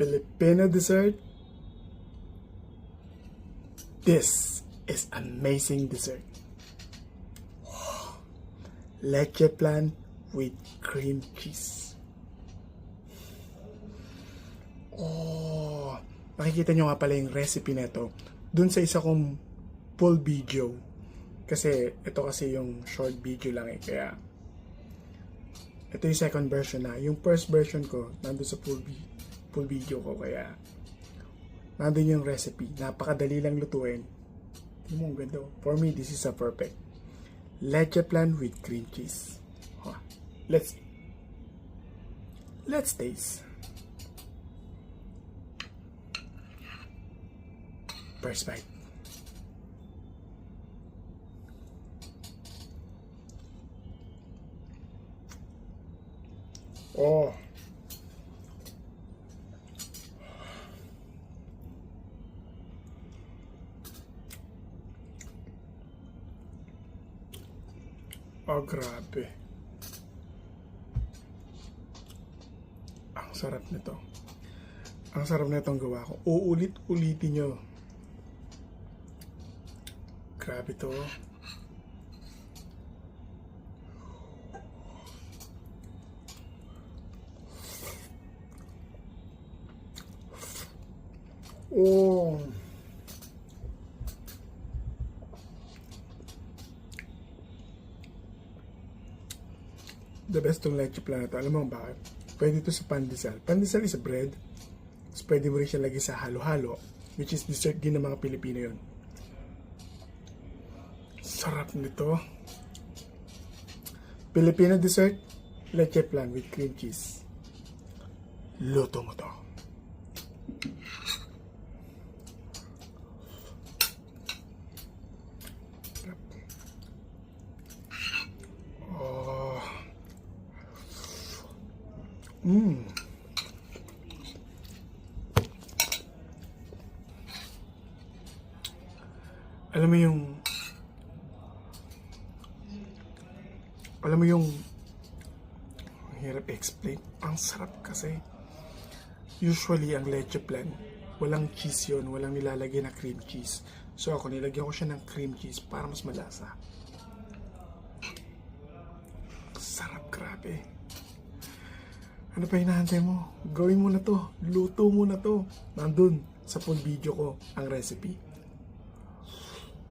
Filipino dessert. This is amazing dessert. Leche flan with cream cheese. Oh, makikita nyo nga pala yung recipe nito dun sa isa kong full video. Kasi ito kasi yung short video lang eh. Kaya ito yung second version na. Yung first version ko nandun sa full video ko. Kaya nandun yung recipe. Napakadali lang lutuin. Tingnan mo ang ganda. For me, this is a perfect leche flan with cream cheese. Huh. Let's taste. First bite. Oh. Oh, grabe. Ang sarap nito. Ang sarap nitong gawa ko. Uulit-ulitin nyo. Grabe to. Oh. The best tong leche flan na to. Alam mo bakit? Pwede ito sa pandesal. Pandesal is a bread. So, pwede mo rin siya lagay sa halo-halo, which is dessert din ng mga Pilipino yun. Sarap nito. Filipino dessert, leche flan with cream cheese. Luto mo to. Alam mo yung ang hirap explain. Ang sarap kasi. Usually ang leche flan, walang cheese yun, walang nilalagay na cream cheese. So ako nilagyan ko siya ng cream cheese para mas malasa. Sarap, grabe. Ano pa hinahantay mo? Gawin mo na to. Luto mo na to. Nandun sa full video ko ang recipe.